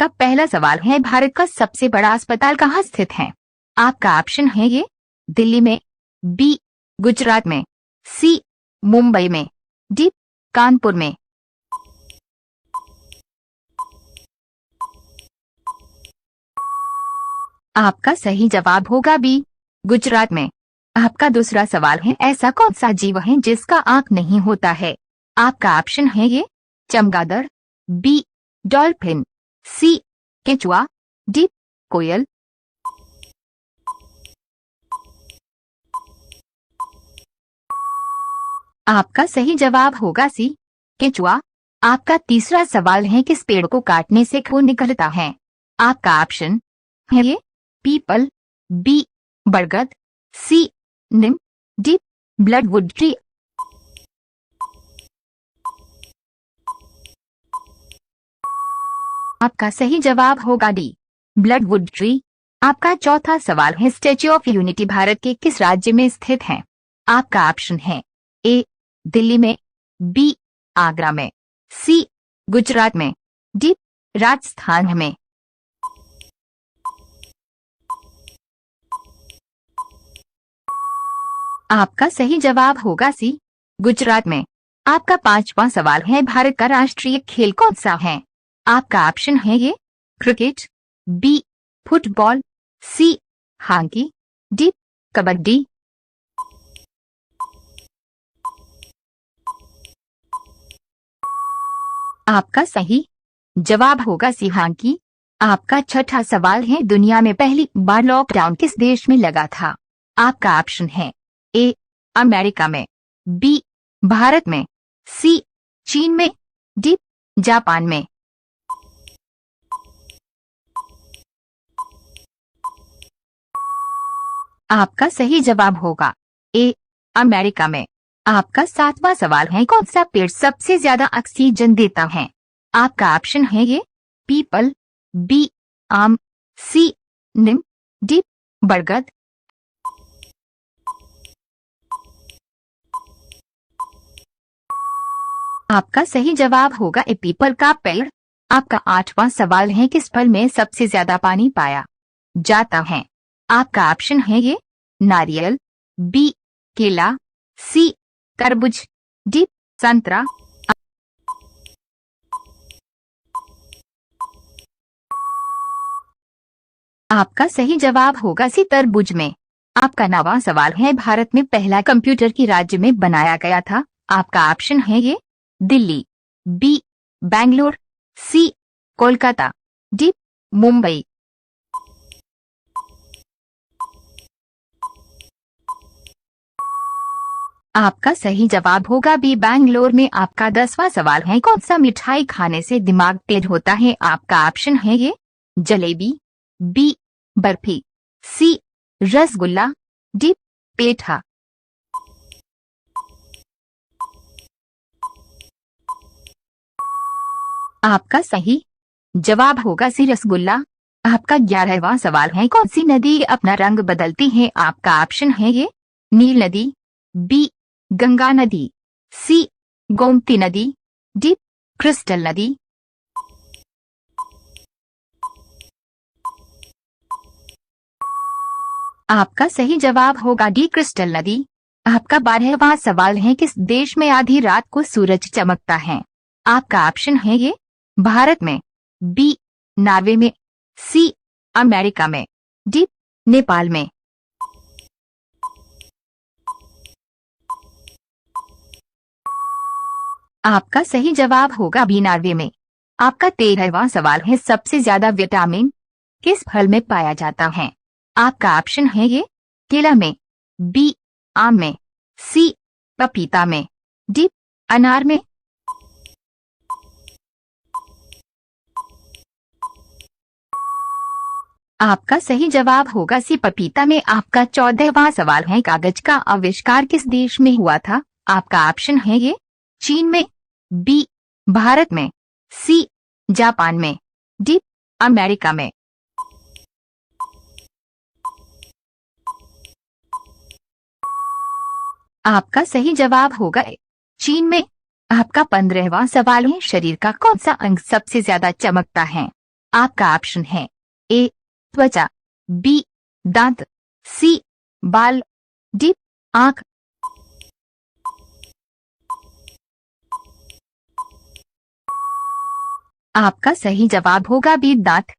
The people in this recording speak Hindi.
आपका पहला सवाल है, भारत का सबसे बड़ा अस्पताल कहाँ स्थित है? आपका ऑप्शन है ये दिल्ली में, बी गुजरात में, सी मुंबई में, डी कानपुर में। आपका सही जवाब होगा बी गुजरात में। आपका दूसरा सवाल है, ऐसा कौन सा जीव है जिसका आंख नहीं होता है? आपका ऑप्शन है ये चमगादड़, बी डॉल्फिन, सी केचुआ, डी कोयल। आपका सही जवाब होगा सी केचुआ। आपका तीसरा सवाल है, किस पेड़ को काटने से खून निकलता है? आपका ऑप्शन है ये पीपल, बी बरगद, सी नीम, डी ब्लडवुड ट्री। आपका सही जवाब होगा डी ब्लडवुड ट्री। आपका चौथा सवाल है, स्टैच्यू ऑफ यूनिटी भारत के किस राज्य में स्थित है? आपका ऑप्शन है ए दिल्ली में, बी आगरा में, सी गुजरात में, डी राजस्थान में। आपका सही जवाब होगा सी गुजरात में। आपका पांचवा सवाल है, भारत का राष्ट्रीय खेल कौन सा है? आपका ऑप्शन है ये cricket, B football, C hockey, D kabaddi. आपका सही जवाब होगा सी हॉकी। आपका छठा सवाल है, दुनिया में पहली बार लॉकडाउन किस देश में लगा था? आपका ऑप्शन है ए अमेरिका में, बी भारत में, सी चीन में, डी जापान में। आपका सही जवाब होगा ए अमेरिका में। आपका सातवां सवाल है, कौन सा पेड़ सबसे ज्यादा ऑक्सीजन देता है? आपका ऑप्शन है ये पीपल, बी आम, सी नीम, डी बरगद। आपका सही जवाब होगा ए पीपल का पेड़। आपका आठवां सवाल है, किस फल में सबसे ज्यादा पानी पाया जाता है? आपका ऑप्शन है ये नारियल, बी केला, सी तरबूज, डी संतरा। आपका सही जवाब होगा सी तरबूज में। आपका नौवां सवाल है, भारत में पहला कंप्यूटर की राज्य में बनाया गया था? आपका ऑप्शन है ये दिल्ली, बी बेंगलोर, सी कोलकाता, डी मुंबई। आपका सही जवाब होगा बी बेंगलोर में। आपका 10वां सवाल है, कौन सा मिठाई खाने से दिमाग तेज होता है? आपका ऑप्शन है ये जलेबी, बी बर्फी, सी रसगुल्ला, डी पेठा। आपका सही जवाब होगा सी रसगुल्ला। आपका 11वां सवाल है, कौन सी नदी अपना रंग बदलती है? आपका ऑप्शन है ये नील नदी, बी गंगा नदी, सी गोमती नदी, डी क्रिस्टल नदी। आपका सही जवाब होगा डी क्रिस्टल नदी। आपका 12वां सवाल है, किस देश में आधी रात को सूरज चमकता है? आपका ऑप्शन है ये भारत में, बी नॉर्वे में, सी अमेरिका में, डी नेपाल में। आपका सही जवाब होगा बी नॉर्वे में। आपका 13वां सवाल है, सबसे ज्यादा विटामिन किस फल में पाया जाता है? आपका ऑप्शन है ये केला में, बी आम में, सी पपीता में, डी अनार में। आपका सही जवाब होगा सी पपीता में। आपका 14वां सवाल है, कागज का आविष्कार किस देश में हुआ था? आपका ऑप्शन है ये चीन में, बी भारत में, सी जापान में, डी अमेरिका में। आपका सही जवाब होगा चीन में। आपका 15वां सवाल है, शरीर का कौन सा अंग सबसे ज्यादा चमकता है? आपका ऑप्शन है ए त्वचा, बी दांत, सी बाल, डी आंख। आपका सही जवाब होगा बी दांत।